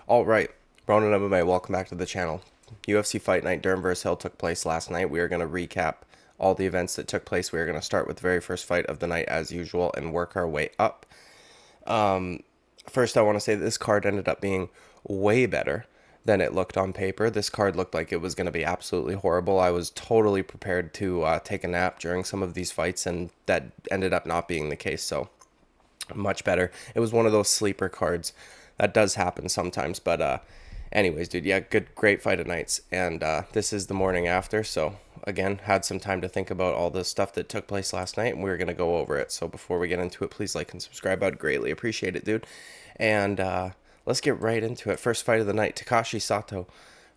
Alright, Ronan MMA, welcome back to the channel. UFC Fight Night Dern vs. Hill took place last night. We are going to recap all the events that took place. We are going to start with the very first fight of the night as usual and work our way up. First, I want to say that this card ended up being way better than it looked on paper. This card looked like it was going to be absolutely horrible. I was totally prepared to take a nap during some of these fights, and that ended up not being the case, so much better. It was one of those sleeper cards. That does happen sometimes, but anyways, dude, yeah, great fight of nights, and this is the morning after, so again, had some time to think about all the stuff that took place last night, and we're going to go over it. So before we get into it, please like and subscribe. I'd greatly appreciate it, dude. And let's get right into it. First fight of the night, Takashi Sato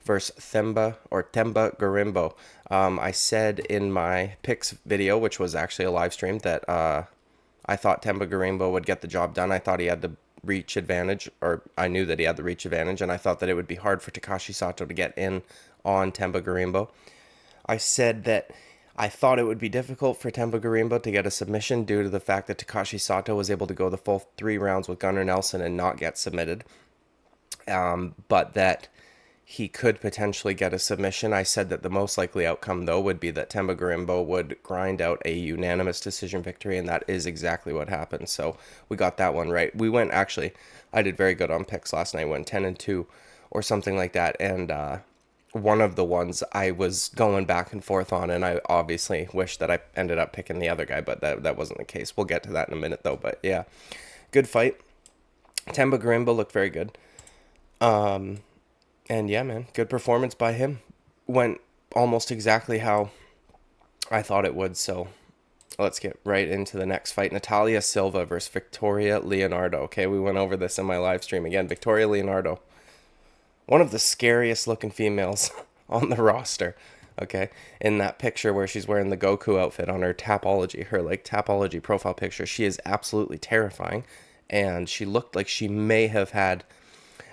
versus Temba GORIMBO. I said in my picks video, which was actually a live stream, that I thought Temba GORIMBO would get the job done. I thought he had the reach advantage, or I knew that he had the reach advantage, and I thought that it would be hard for Takashi Sato to get in on Temba GORIMBO. I said that I thought it would be difficult for Temba GORIMBO to get a submission due to the fact that Takashi Sato was able to go the full 3 rounds with Gunnar Nelson and not get submitted, but that he could potentially get a submission. I said that the most likely outcome, though, would be that Temba GORIMBO would grind out a unanimous decision victory, and that is exactly what happened. So we got that one right. We went, actually, I did very good on picks last night, went 10-2 or something like that, and one of the ones I was going back and forth on, and I obviously wish that I ended up picking the other guy, but that wasn't the case. We'll get to that in a minute, though, but yeah, good fight. Temba GORIMBO looked very good. And yeah, man, good performance by him. Went almost exactly how I thought it would, so let's get right into the next fight. Natalia Silva versus Victoria Leonardo. Okay, we went over this in my live stream again. Victoria Leonardo, one of the scariest looking females on the roster. Okay, in that picture where she's wearing the Goku outfit on her Tapology profile picture, she is absolutely terrifying, and she looked like she may have had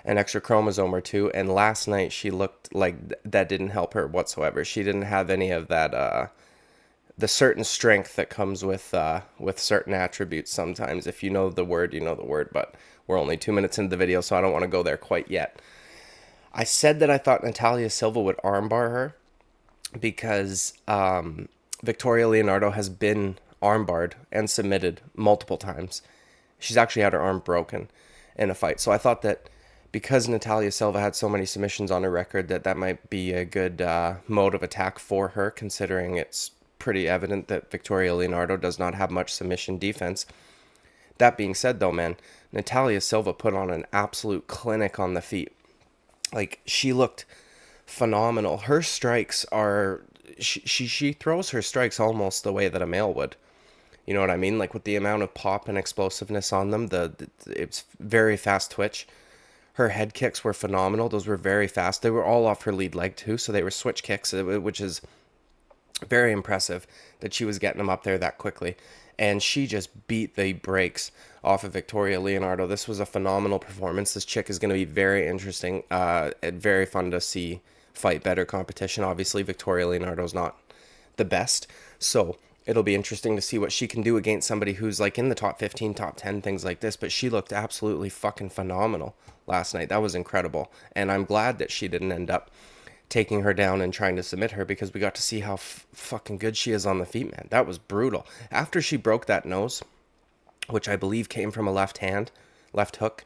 an extra chromosome or two, and last night she looked like that didn't help her whatsoever. She didn't have any of that the certain strength that comes with certain attributes sometimes. If you know the word, you know the word, but we're only 2 minutes into the video, so I don't want to go there quite yet. I said that I thought Natalia Silva would armbar her because Victoria Leonardo has been armbarred and submitted multiple times. She's actually had her arm broken in a fight. So I thought that because Natalia Silva had so many submissions on her record, that might be a good mode of attack for her, considering it's pretty evident that Victoria Leonardo does not have much submission defense. That being said, though, man, Natalia Silva put on an absolute clinic on the feet. Like, she looked phenomenal. Her strikes are... She throws her strikes almost the way that a male would. You know what I mean? Like, with the amount of pop and explosiveness on them, it's very fast twitch. Her head kicks were phenomenal. Those were very fast. They were all off her lead leg, too, so they were switch kicks, which is very impressive that she was getting them up there that quickly. And she just beat the brakes off of Victoria Leonardo. This was a phenomenal performance. This chick is going to be very interesting and very fun to see fight better competition. Obviously, Victoria Leonardo's not the best, so it'll be interesting to see what she can do against somebody who's like in the top 15, top 10, things like this. But she looked absolutely fucking phenomenal last night. That was incredible. And I'm glad that she didn't end up taking her down and trying to submit her, because we got to see how fucking good she is on the feet, man. That was brutal. After she broke that nose, which I believe came from a left hook,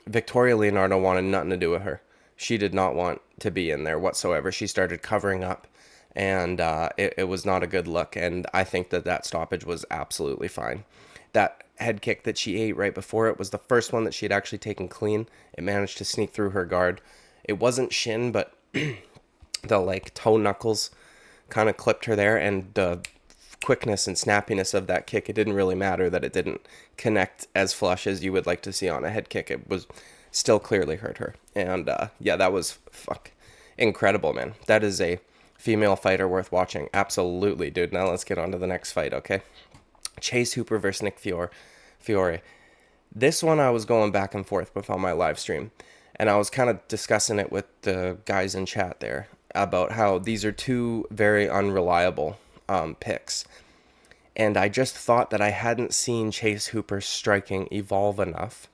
Victoria Leonardo wanted nothing to do with her. She did not want to be in there whatsoever. She started covering up, and it was not a good look, and I think that stoppage was absolutely fine. That head kick that she ate right before it was the first one that she had actually taken clean. It managed to sneak through her guard. It wasn't shin, but the like toe knuckles kind of clipped her there, and the quickness and snappiness of that kick, it didn't really matter that it didn't connect as flush as you would like to see on a head kick. It was still clearly hurt her, and yeah, that was incredible, man. That is a female fighter worth watching. Absolutely, dude. Now let's get on to the next fight, okay? Chase Hooper versus Nick Fiore. This one I was going back and forth with on my live stream, and I was kind of discussing it with the guys in chat there about how these are two very unreliable picks. And I just thought that I hadn't seen Chase Hooper's striking evolve enough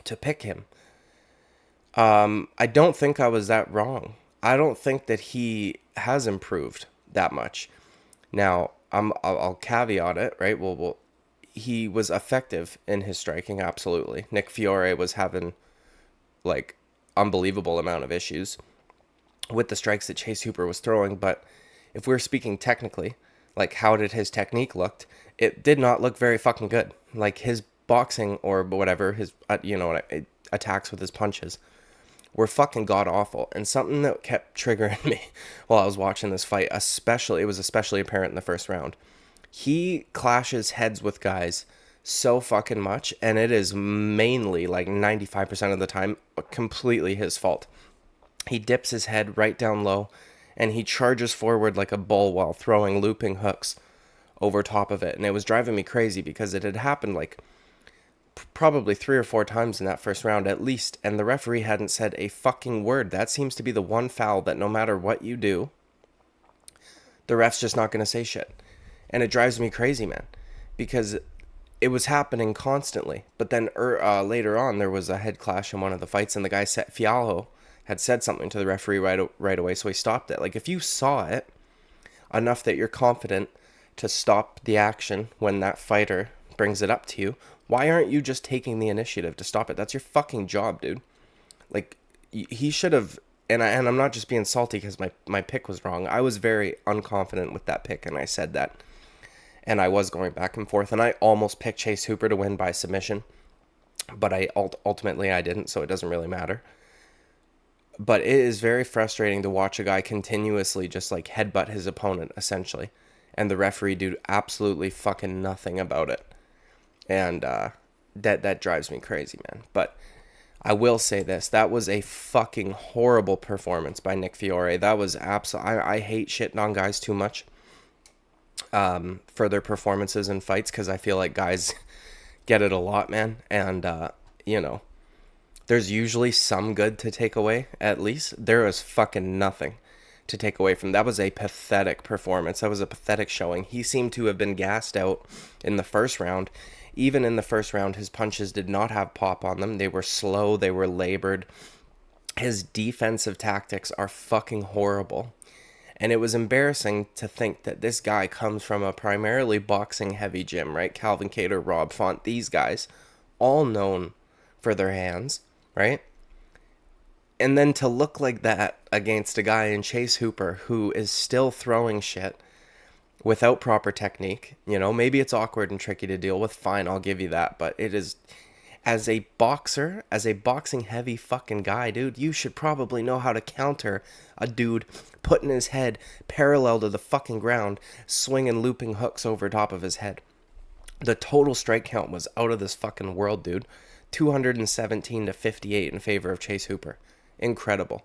to pick him. I don't think I was that wrong. I don't think that he has improved that much. Now, I'll caveat it, right? Well, he was effective in his striking, absolutely. Nick Fiore was having like unbelievable amount of issues with the strikes that Chase Hooper was throwing, but if we're speaking technically, like how did his technique looked? It did not look very fucking good. Like his boxing or whatever, his attacks with his punches were fucking god awful. And something that kept triggering me while I was watching this fight, it was especially apparent in the first round. He clashes heads with guys so fucking much, and it is mainly like 95% of the time completely his fault. He dips his head right down low and he charges forward like a bull while throwing looping hooks over top of it. And it was driving me crazy because it had happened like probably 3 or 4 times in that first round at least, and the referee hadn't said a fucking word. That seems to be the one foul that no matter what you do, the ref's just not going to say shit. And it drives me crazy, man, because it was happening constantly. But then later on, there was a head clash in one of the fights, and the guy FIALHO had said something to the referee right away, so he stopped it. Like, if you saw it enough that you're confident to stop the action when that fighter brings it up to you, why aren't you just taking the initiative to stop it? That's your fucking job, dude. Like, he should have, and I'm not just being salty because my pick was wrong. I was very unconfident with that pick, and I said that. And I was going back and forth, and I almost picked Chase Hooper to win by submission, but ultimately I didn't, so it doesn't really matter. But it is very frustrating to watch a guy continuously just like headbutt his opponent, essentially, and the referee do absolutely fucking nothing about it. And that drives me crazy, man. But I will say this: that was a fucking horrible performance by Nick Fiore. That was I hate shitting on guys too much for their performances in fights, because I feel like guys get it a lot, man. And there's usually some good to take away. At least there is fucking nothing to take away from. That was a pathetic performance. That was a pathetic showing. He seemed to have been gassed out in the first round. Even in the first round, his punches did not have pop on them. They were slow. They were labored. His defensive tactics are fucking horrible. And it was embarrassing to think that this guy comes from a primarily boxing heavy gym, right? Calvin Kattar, Rob Font, these guys, all known for their hands, right? And then to look like that against a guy in Chase Hooper who is still throwing shit without proper technique, maybe it's awkward and tricky to deal with, fine, I'll give you that, but it is, as a boxer, as a boxing heavy fucking guy, dude, you should probably know how to counter a dude putting his head parallel to the fucking ground, swinging looping hooks over top of his head. The total strike count was out of this fucking world, dude. 217 to 58 in favor of Chase Hooper. Incredible.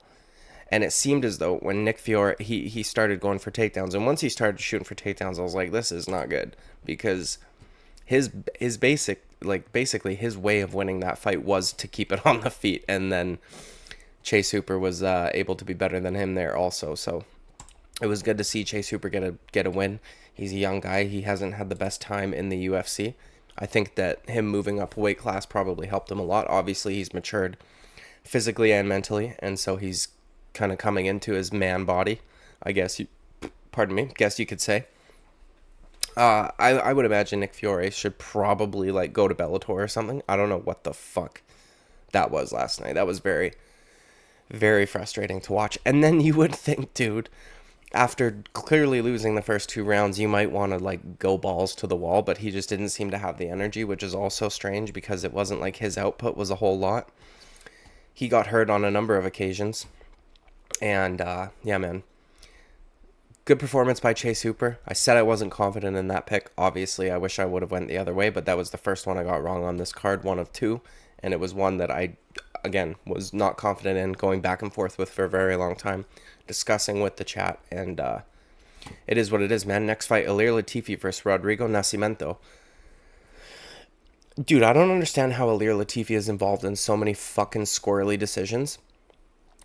And it seemed as though when Nick Fiore, he started going for takedowns, and once he started shooting for takedowns, I was like, this is not good, because his basically his way of winning that fight was to keep it on the feet, and then Chase Hooper was able to be better than him there also. So it was good to see Chase Hooper get a win. He's a young guy. He hasn't had the best time in the UFC. I think that him moving up a weight class probably helped him a lot. Obviously, he's matured physically and mentally, and so he's kind of coming into his man body, I guess you could say. I would imagine Nick Fiore should probably like go to Bellator or something. I don't know what the fuck that was last night. That was very, very frustrating to watch. And then you would think, dude, after clearly losing the first 2 rounds, you might want to like go balls to the wall, but he just didn't seem to have the energy, which is also strange because it wasn't like his output was a whole lot. He got hurt on a number of occasions. And yeah, man. Good performance by Chase Hooper. I said I wasn't confident in that pick. Obviously, I wish I would have went the other way, but that was the first one I got wrong on this card, one of 2. And it was one that I, again, was not confident in, going back and forth with for a very long time, discussing with the chat. And it is what it is, man. Next fight, Ilir Latifi versus Rodrigo Nascimento. Dude, I don't understand how Ilir Latifi is involved in so many fucking squirrely decisions.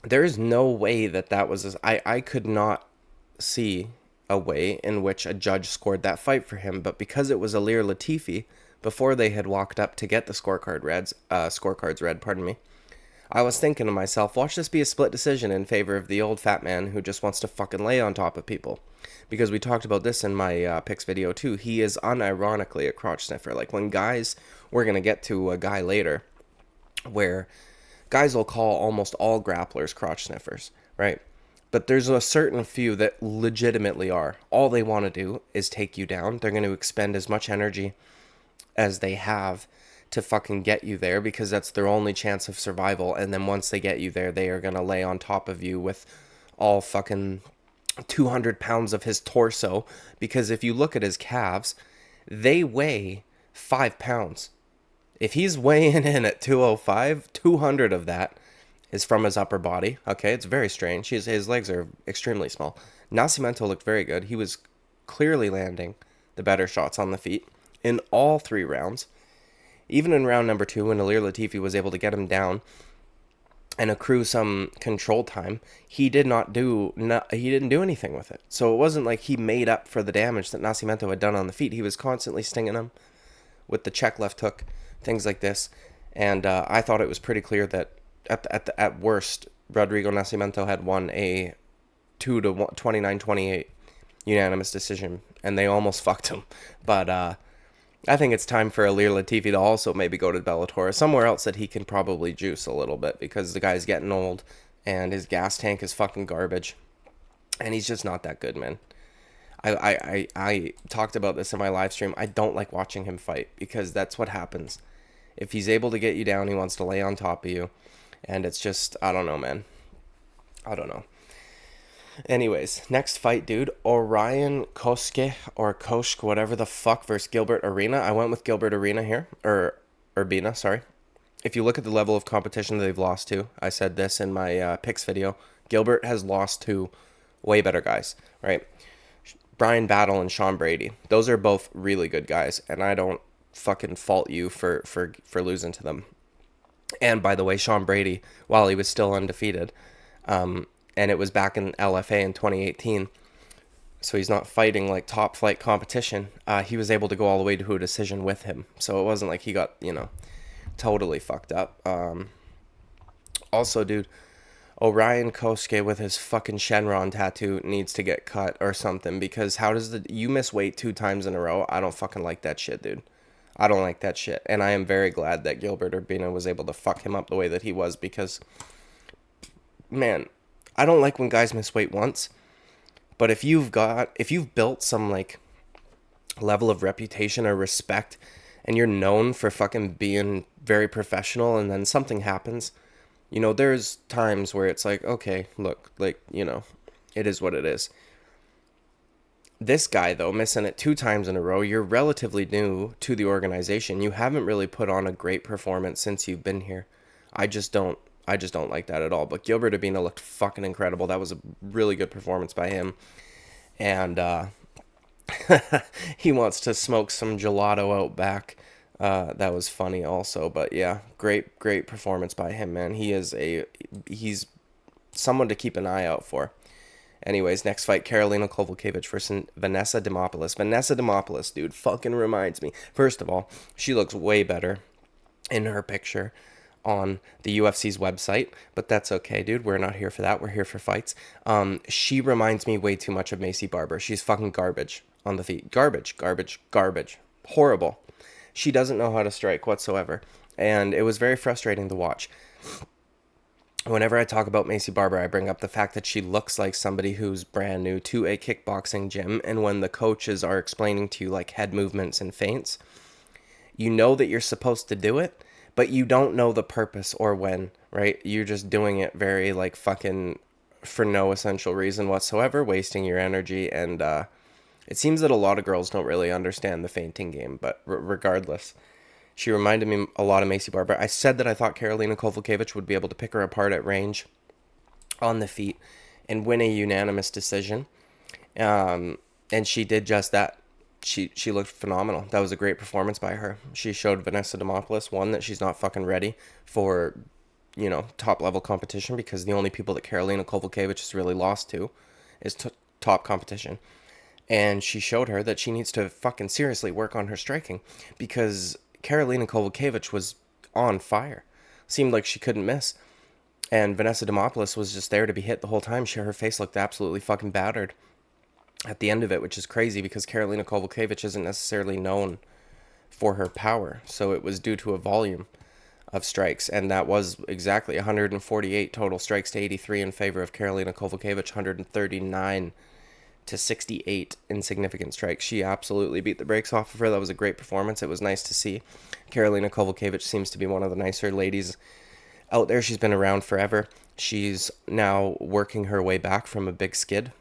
There is no way that was... I could not see a way in which a judge scored that fight for him, but because it was Ilir Latifi, before they had walked up to get the scorecards read, I was thinking to myself, watch this be a split decision in favor of the old fat man who just wants to fucking lay on top of people. Because we talked about this in my picks video too. He is unironically a crotch sniffer. Like when guys, we're going to get to a guy later where guys will call almost all grapplers crotch sniffers, right? But there's a certain few that legitimately are. All they want to do is take you down. They're going to expend as much energy as they have to fucking get you there because that's their only chance of survival. And then once they get you there, they are going to lay on top of you with all fucking 200 pounds of his torso. Because if you look at his calves, they weigh 5 pounds. If he's weighing in at 205, 200 of that is from his upper body. Okay, it's very strange. His legs are extremely small. Nascimento looked very good. He was clearly landing the better shots on the feet in all 3 rounds. Even in round number 2, when Ilir Latifi was able to get him down and accrue some control time, he didn't do anything with it. So it wasn't like he made up for the damage that Nascimento had done on the feet. He was constantly stinging him with the check left hook, things like this. And I thought it was pretty clear that at worst, Rodrigo Nascimento had won a 29-28 unanimous decision, and they almost fucked him. But I think it's time for Ilir Latifi to also maybe go to Bellator, somewhere else that he can probably juice a little bit, because the guy's getting old, and his gas tank is fucking garbage, and he's just not that good, man. I talked about this in my live stream. I don't like watching him fight, because that's what happens. If he's able to get you down, he wants to lay on top of you. And it's just, I don't know, man. I don't know. Anyways, next fight, dude. Orion KOSCE or Kosk, whatever the fuck, versus Gilbert Arena. I went with Gilbert Arena here. Or Urbina, sorry. If you look at the level of competition they've lost to, I said this in my picks video, Gilbert has lost to way better guys, right? Brian Battle and Sean Brady. Those are both really good guys, and I don't fucking fault you for losing to them. And by the way, Sean Brady, while he was still undefeated, and it was back in LFA in 2018, so he's not fighting like top flight competition, he was able to go all the way to a decision with him. So it wasn't like he got, totally fucked up. Also, dude, Orion KOSCE with his fucking Shenron tattoo needs to get cut or something, because how does you miss weight 2 times in a row? I don't fucking like that shit, dude. I don't like that shit. And I am very glad that Gilbert Urbina was able to fuck him up the way that he was, because, man, I don't like when guys miss weight once. But if you've built some, like, level of reputation or respect, and you're known for fucking being very professional, and then something happens, there's times where it's like, okay, look, like, it is what it is. This guy, though, missing it 2 times in a row, you're relatively new to the organization. You haven't really put on a great performance since you've been here. I just don't like that at all. But Gilbert Urbina looked fucking incredible. That was a really good performance by him. And he wants to smoke some gelato out back. That was funny also. But yeah, great performance by him, man. He's someone to keep an eye out for. Anyways, next fight, Karolina Kowalkiewicz versus Vanessa Demopoulos. Vanessa Demopoulos, dude, fucking reminds me. First of all, she looks way better in her picture on the UFC's website, but that's okay, dude. We're not here for that. We're here for fights. She reminds me way too much of Macy Barber. She's fucking garbage on the feet. Garbage. Horrible. She doesn't know how to strike whatsoever, and it was very frustrating to watch. Whenever I talk about Macy Barber, I bring up the fact that she looks like somebody who's brand new to a kickboxing gym, and when the coaches are explaining to you, like, head movements and feints, you know that you're supposed to do it, but you don't know the purpose or when, right? You're just doing it very, like, fucking for no essential reason whatsoever, wasting your energy, and it seems that a lot of girls don't really understand the feinting game, but regardless, she reminded me a lot of Macy Barber. I said that I thought Karolina Kowalkiewicz would be able to pick her apart at range on the feet and win a unanimous decision. And she did just that. She looked phenomenal. That was a great performance by her. She showed Vanessa Demopoulos, one, that she's not fucking ready for, top level competition, because the only people that Karolina Kowalkiewicz has really lost to is top competition. And she showed her that she needs to fucking seriously work on her striking, because Karolina Kowalkiewicz was on fire. Seemed like she couldn't miss. And Vanessa Demopoulos was just there to be hit the whole time. Her face looked absolutely fucking battered at the end of it, which is crazy because Karolina Kowalkiewicz isn't necessarily known for her power. So it was due to a volume of strikes, and that was exactly 148 total strikes to 83 in favor of Karolina Kowalkiewicz, 139 to 68 in significant strikes. She absolutely beat the brakes off of her. That was a great performance. It was nice to see. Karolina Kowalkiewicz seems to be one of the nicer ladies out there. She's been around forever. She's now working her way back from a big skid,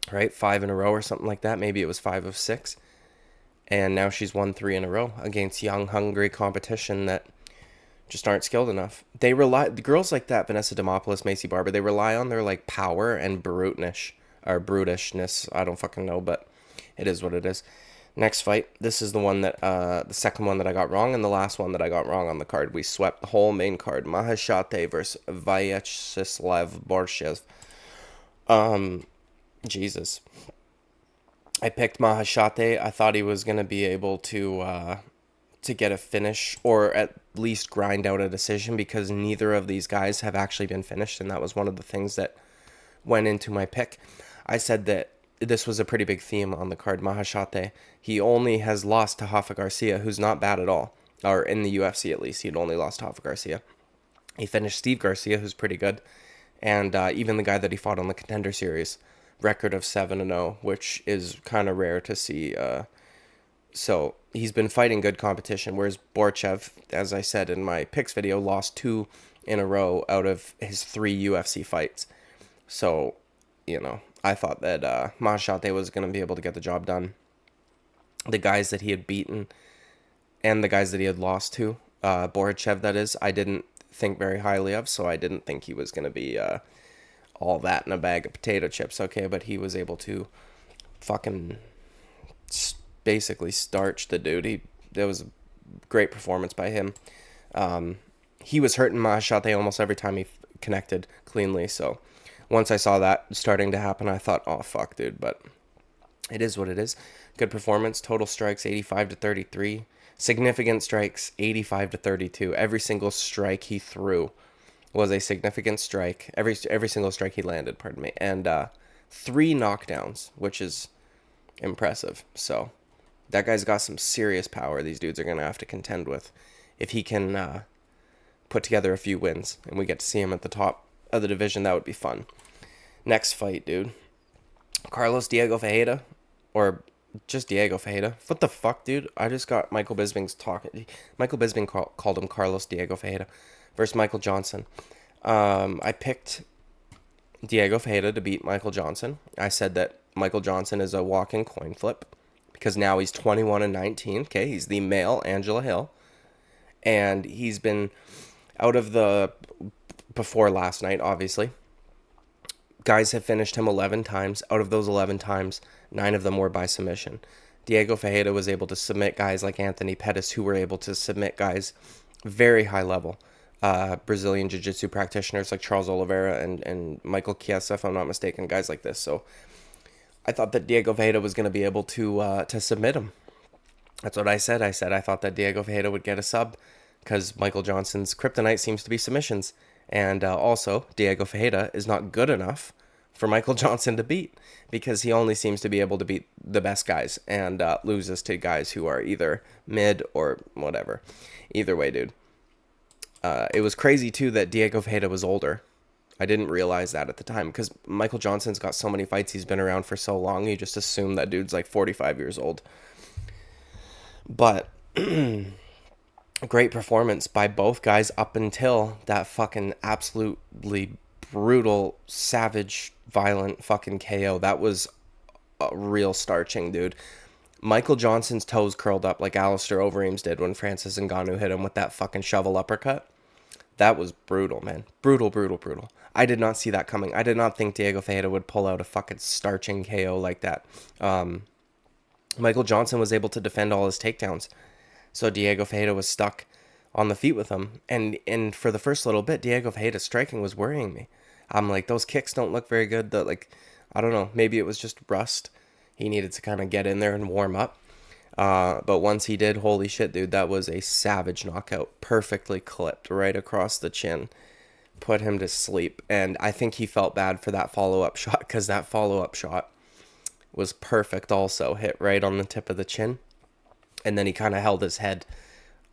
right? 5 in a row or something like that. Maybe it was 5 of 6. And now she's won 3 in a row against young, hungry competition that just aren't skilled enough. The girls like that, Vanessa Demopoulos, Macy Barber, they rely on their like power and brutishness. I don't fucking know, but it is what it is. Next fight. This is the one that, the second one that I got wrong, and the last one that I got wrong on the card. We swept the whole main card. MAHESHATE versus Vyacheslav Borschev. Jesus. I picked MAHESHATE. I thought he was gonna be able to get a finish, or at least grind out a decision, because neither of these guys have actually been finished, and that was one of the things that went into my pick. I said that this was a pretty big theme on the card. MAHESHATE, he only has lost to Rafa Garcia, who's not bad at all, or in the UFC at least. He'd only lost to Rafa Garcia. He finished Steve Garcia, who's pretty good, and even the guy that he fought on the Contender Series, record of 7-0, which is kind of rare to see. So he's been fighting good competition, whereas Borschev, as I said in my picks video, lost 2 in a row out of his 3 UFC fights. So, you know, I thought that MAHESHATE was going to be able to get the job done. The guys that he had beaten and the guys that he had lost to, Borschev that is, I didn't think very highly of, so I didn't think he was going to be all that in a bag of potato chips, okay? But he was able to fucking basically starch the dude. That was a great performance by him. He was hurting MAHESHATE almost every time he connected cleanly, so once I saw that starting to happen, I thought, oh fuck, dude, but it is what it is. Good performance. Total strikes 85 to 33. Significant strikes 85 to 32. Every single strike he threw was a significant strike. Every single strike he landed, pardon me, and 3 knockdowns, which is impressive. So that guy's got some serious power. These dudes are going to have to contend with if he can put together a few wins and we get to see him at the top of the division. That would be fun. Next fight, dude. Carlos Diego Ferreira, or just Diego Ferreira. What the fuck, dude? I just got Michael Bisping's talking. Michael Bisping called him Carlos Diego Ferreira versus Michael Johnson. I picked Diego Ferreira to beat Michael Johnson. I said that Michael Johnson is a walking coin flip because now he's 21-19. Okay, he's the male Angela Hill, and he's been out of the before last night, obviously. Guys have finished him 11 times. Out of those 11 times, 9 of them were by submission. Diego Ferreira was able to submit guys like Anthony Pettis, who were able to submit guys very high level. Brazilian Jiu-Jitsu practitioners like Charles Oliveira and Michael Chiesa, if I'm not mistaken, guys like this. So I thought that Diego Ferreira was going to be able to submit him. That's what I said. I thought that Diego Ferreira would get a sub because Michael Johnson's kryptonite seems to be submissions. And also, Diego Ferreira is not good enough for Michael Johnson to beat because he only seems to be able to beat the best guys and loses to guys who are either mid or whatever. Either way, dude. It was crazy, too, that Diego Ferreira was older. I didn't realize that at the time because Michael Johnson's got so many fights. He's been around for so long. You just assume that dude's like 45 years old. But great performance by both guys up until that fucking absolutely brutal, savage, violent fucking KO. That was a real starching, dude. Michael Johnson's toes curled up like Alistair Overeem's did when Francis Ngannou hit him with that fucking shovel uppercut. That was brutal, man. Brutal, brutal, brutal. I did not see that coming. I did not think Diego Ferreira would pull out a fucking starching KO like that. Michael Johnson was able to defend all his takedowns. So Diego Ferreira was stuck on the feet with him. And for the first little bit, Diego Ferreira's striking was worrying me. I'm like, those kicks don't look very good. I don't know. Maybe it was just rust. He needed to kind of get in there and warm up. But once he did, holy shit, dude, that was a savage knockout. Perfectly clipped right across the chin. put him to sleep. And I think he felt bad for that follow-up shot, because that follow-up shot was perfect also. Hit right on the tip of the chin. And then he kind of held his head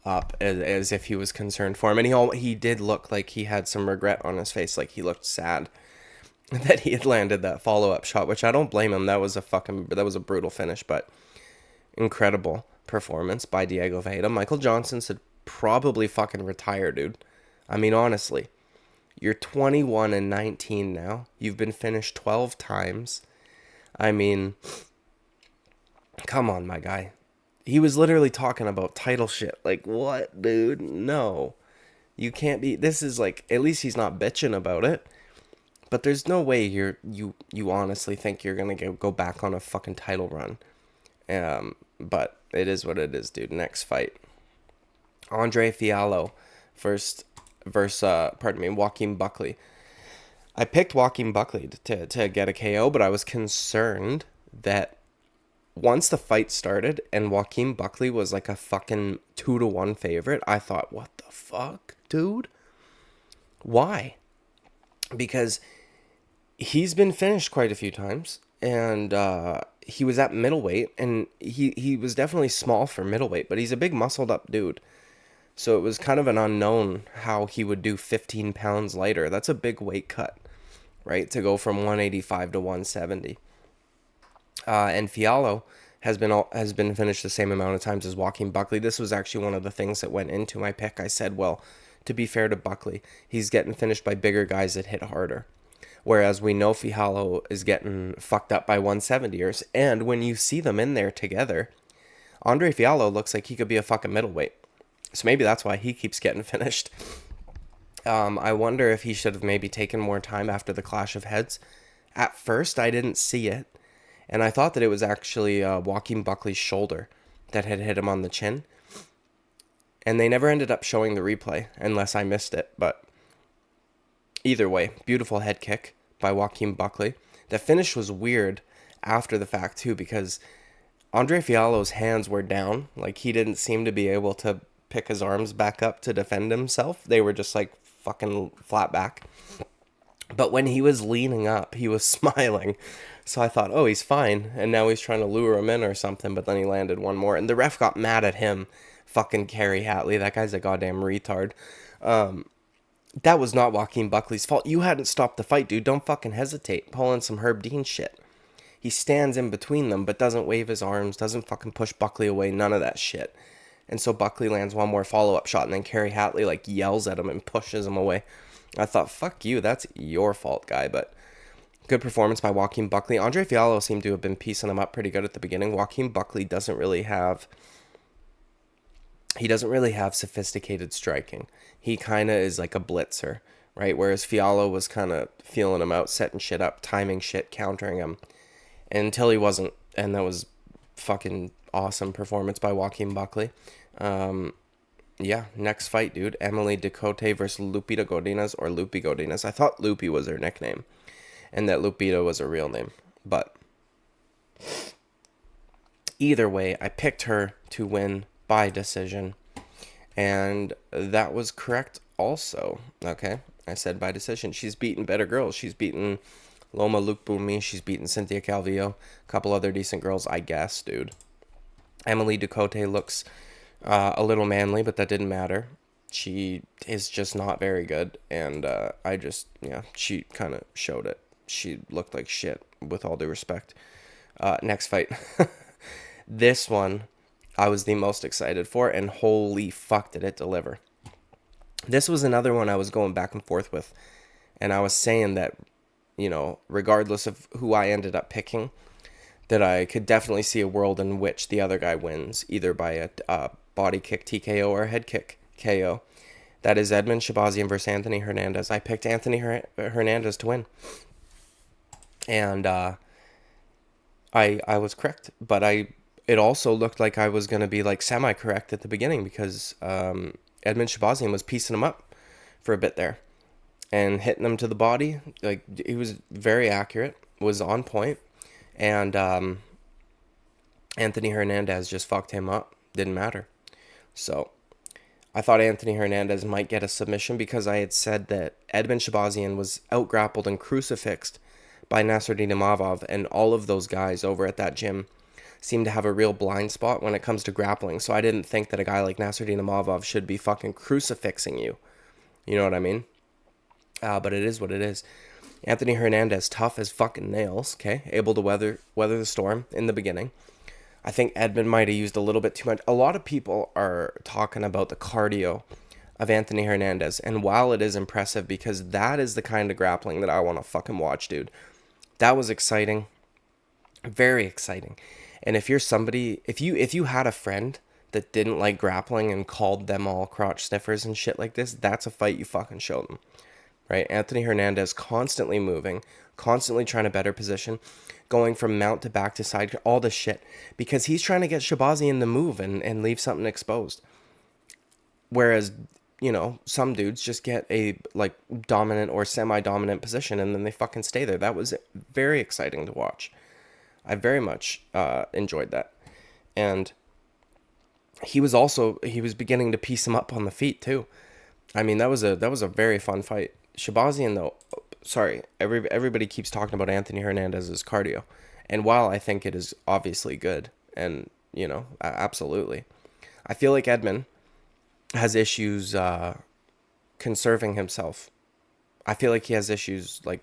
up as if he was concerned for him. And he did look like he had some regret on his face. Like he looked sad that he had landed that follow-up shot, which I don't blame him. That was a brutal finish, but incredible performance by Diego Vieira. Michael Johnson should probably fucking retire, dude. I mean, honestly, you're 21-19 now. You've been finished 12 times. I mean, come on, my guy. He was literally talking about title shit. Like, what, dude? No. You can't be... This is like... At least he's not bitching about it. But there's no way you honestly think you're going to go back on a fucking title run. But it is what it is, dude. Next fight. Andre Fialho versus Joaquin Buckley. I picked Joaquin Buckley to get a KO, but I was concerned that once the fight started and Joaquin Buckley was like a fucking 2-1 favorite, I thought, what the fuck, dude? Why? Because he's been finished quite a few times, and he was at middleweight, and he was definitely small for middleweight, but he's a big muscled up dude. So it was kind of an unknown how he would do 15 pounds lighter. That's a big weight cut, right? To go from 185 to 170. And Fialho has been finished the same amount of times as Joaquin Buckley. This was actually one of the things that went into my pick. I said, well, to be fair to Buckley, he's getting finished by bigger guys that hit harder. Whereas we know Fialho is getting fucked up by 170ers. And when you see them in there together, Andre Fialho looks like he could be a fucking middleweight. So maybe that's why he keeps getting finished. I wonder if he should have maybe taken more time after the clash of heads. At first, I didn't see it. And I thought that it was actually Joaquin Buckley's shoulder that had hit him on the chin. And they never ended up showing the replay, unless I missed it. But either way, beautiful head kick by Joaquin Buckley. The finish was weird after the fact, too, because Andre Fialho's hands were down. Like, he didn't seem to be able to pick his arms back up to defend himself. They were just, like, fucking flat back. But when he was leaning up, he was smiling. So I thought, oh, he's fine. And now he's trying to lure him in or something. But then he landed one more. And the ref got mad at him. Fucking Kerry Hatley. That guy's a goddamn retard. That was not Joaquin Buckley's fault. You hadn't stopped the fight, dude. Don't fucking hesitate. Pulling some Herb Dean shit. He stands in between them, but doesn't wave his arms. Doesn't fucking push Buckley away. None of that shit. And so Buckley lands one more follow-up shot. And then Kerry Hatley, like, yells at him and pushes him away. I thought, fuck you. That's your fault, guy. But good performance by Joaquin Buckley. Andre Fialho seemed to have been piecing him up pretty good at the beginning. Joaquin Buckley doesn't really have sophisticated striking. He kind of is like a blitzer, right? Whereas Fialho was kind of feeling him out, setting shit up, timing shit, countering him. Until he wasn't. And that was fucking awesome performance by Joaquin Buckley. Yeah, next fight, dude. Emily DUCOTE versus Lupita Godinez, or Lupi Godinez. I thought Lupi was her nickname, and that Lupita was her real name. But either way, I picked her to win by decision, and that was correct also. Okay, I said by decision. She's beaten better girls. She's beaten Loma Lookboonmee. She's beaten Cynthia Calvillo. A couple other decent girls, I guess, dude. Emily DUCOTE looks a little manly, but that didn't matter. She is just not very good, and she kind of showed it. She looked like shit, with all due respect. Next fight. This one I was the most excited for, and holy fuck did it deliver. This was another one I was going back and forth with, and I was saying that, you know, regardless of who I ended up picking, that I could definitely see a world in which the other guy wins, either by a body kick TKO or a head kick KO. That is Edmund Shabazian versus Anthony Hernandez. I picked Anthony Hernandez to win. And I was correct. But it also looked like I was going to be like semi-correct at the beginning, because Edmund Shabazian was piecing him up for a bit there. And hitting him to the body. Like, he was very accurate. Was on point. And Anthony Hernandez just fucked him up. Didn't matter. So I thought Anthony Hernandez might get a submission because I had said that Edmen Shahbazyan was out-grappled and crucifixed by Nasruddin Imavov, and all of those guys over at that gym seem to have a real blind spot when it comes to grappling. So I didn't think that a guy like Nasruddin Imavov should be fucking crucifixing you. You know what I mean? But it is what it is. Anthony Hernandez, tough as fucking nails, okay? Able to weather the storm in the beginning. I think Edmund might have used a little bit too much. A lot of people are talking about the cardio of Anthony Hernandez. And while it is impressive, because that is the kind of grappling that I want to fucking watch, dude. That was exciting. Very exciting. And if you're somebody, if you had a friend that didn't like grappling and called them all crotch sniffers and shit like this, that's a fight you fucking show them. Right? Anthony Hernandez constantly moving, constantly trying to better position, going from mount to back to side, all this shit. Because he's trying to get Shahbazyan to move and leave something exposed. Whereas, you know, some dudes just get a, like, dominant or semi-dominant position and then they fucking stay there. That was very exciting to watch. I very much enjoyed that. And he was beginning to piece him up on the feet, too. I mean, that was a very fun fight. Shahbazyan, though, sorry, everybody keeps talking about Anthony Hernandez's cardio. And while I think it is obviously good, and, you know, absolutely, I feel like Edmund has issues conserving himself. I feel like he has issues, like,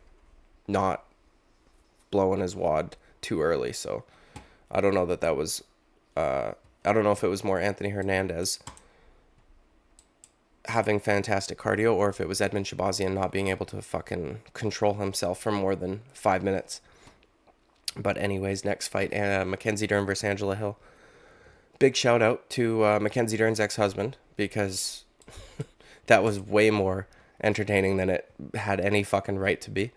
not blowing his wad too early. So I don't know that was, I don't know if it was more Anthony Hernandez having fantastic cardio, or if it was Edmen Shahbazyan not being able to fucking control himself for more than 5 minutes. But anyways, next fight, Mackenzie Dern versus Angela Hill. Big shout out to Mackenzie Dern's ex-husband, because that was way more entertaining than it had any fucking right to be.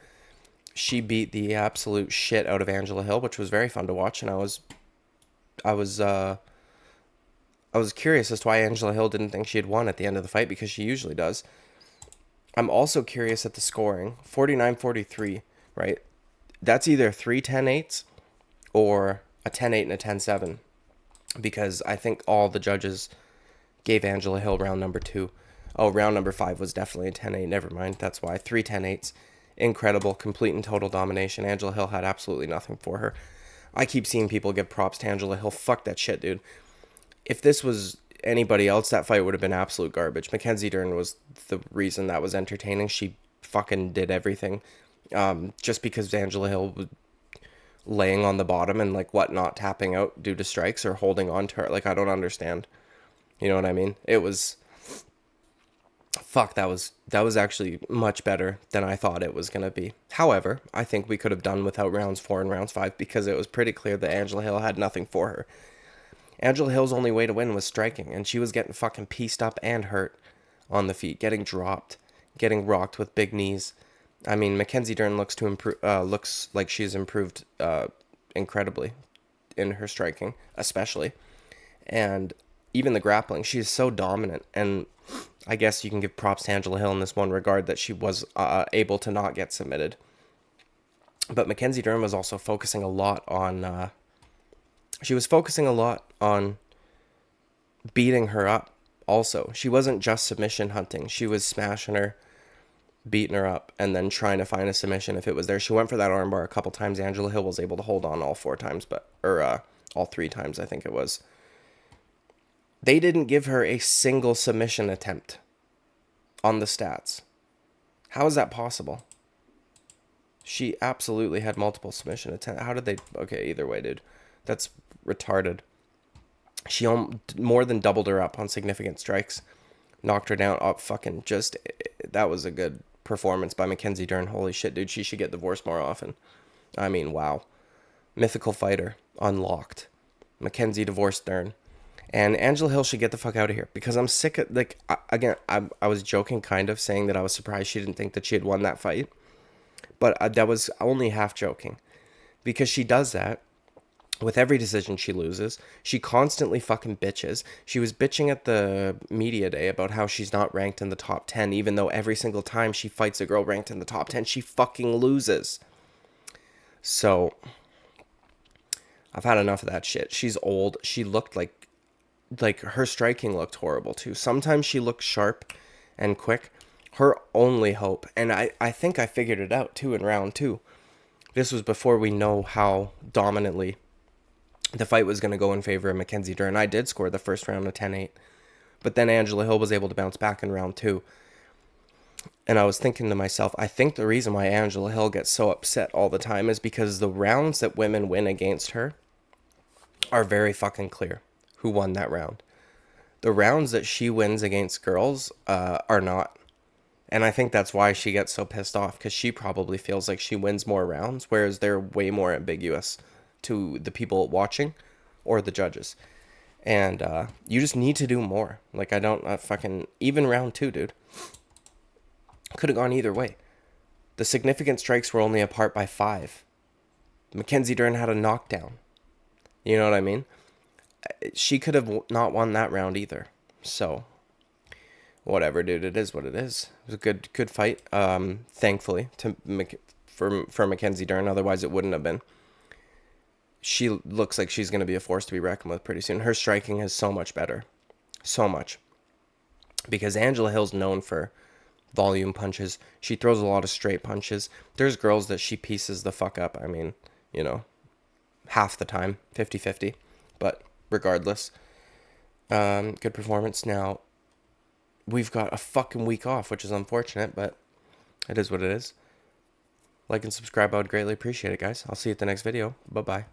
She beat the absolute shit out of Angela Hill, which was very fun to watch, and I was curious as to why Angela Hill didn't think she had won at the end of the fight, because she usually does. I'm also curious at the scoring. 49-43, right? That's either 3 10-8s or a 10-8 and a 10-7, because I think all the judges gave Angela Hill round number 2. Oh, round number 5 was definitely a 10-8. Never mind. That's why. 3 10-8s. Incredible, complete and total domination. Angela Hill had absolutely nothing for her. I keep seeing people give props to Angela Hill. Fuck that shit, dude. If this was anybody else, that fight would have been absolute garbage. Mackenzie Dern was the reason that was entertaining. She fucking did everything. Just because Angela Hill was laying on the bottom and, like, what, not tapping out due to strikes or holding on to her. Like, I don't understand. You know what I mean? It was... Fuck, that was actually much better than I thought it was going to be. However, I think we could have done without rounds 4 and rounds 5, because it was pretty clear that Angela Hill had nothing for her. Angela Hill's only way to win was striking, and she was getting fucking pieced up and hurt on the feet, getting dropped, getting rocked with big knees. I mean, Mackenzie Dern looks like she's improved incredibly in her striking, especially. And even the grappling, she is so dominant, and I guess you can give props to Angela Hill in this one regard, that she was able to not get submitted. But Mackenzie Dern was also focusing a lot on... She was focusing a lot on beating her up also. She wasn't just submission hunting. She was smashing her, beating her up, and then trying to find a submission if it was there. She went for that armbar a couple times. Angela Hill was able to hold on all 4 times, all 3 times, I think it was. They didn't give her a single submission attempt on the stats. How is that possible? She absolutely had multiple submission attempts. How did they... Okay, either way, dude. That's retarded. She more than doubled her up on significant strikes. Knocked her down. Oh, fucking just... That was a good performance by Mackenzie Dern. Holy shit, dude. She should get divorced more often. I mean, wow. Mythical fighter. Unlocked. Mackenzie divorced Dern. And Angela Hill should get the fuck out of here. Because I'm sick of... Like, I was joking, kind of, saying that I was surprised she didn't think that she had won that fight. But that was only half joking. Because she does that with every decision she loses. She constantly fucking bitches. She was bitching at the media day about how she's not ranked in the top 10, even though every single time she fights a girl ranked in the top 10, she fucking loses. So, I've had enough of that shit. She's old. She looked like like, her striking looked horrible too. Sometimes she looked sharp and quick. Her only hope, and I think I figured it out too in round 2. This was before we know how dominantly the fight was going to go in favor of Mackenzie Dern. I did score the first round of 10-8, but then Angela Hill was able to bounce back in round 2. And I was thinking to myself, I think the reason why Angela Hill gets so upset all the time is because the rounds that women win against her are very fucking clear who won that round. The rounds that she wins against girls are not. And I think that's why she gets so pissed off, because she probably feels like she wins more rounds, whereas they're way more ambiguous to the people watching or the judges. And you just need to do more. Like, I don't fucking... Even round 2, dude. Could have gone either way. The significant strikes were only apart by 5. Mackenzie Dern had a knockdown. You know what I mean? She could have not won that round either. So, whatever, dude. It is what it is. It was a good fight. Thankfully, for Mackenzie Dern. Otherwise, it wouldn't have been. She looks like she's going to be a force to be reckoned with pretty soon. Her striking is so much better. So much. Because Angela Hill's known for volume punches. She throws a lot of straight punches. There's girls that she pieces the fuck up. I mean, you know, half the time, 50-50. But regardless, good performance. Now, we've got a fucking week off, which is unfortunate, but it is what it is. Like and subscribe, I would greatly appreciate it, guys. I'll see you at the next video. Bye-bye.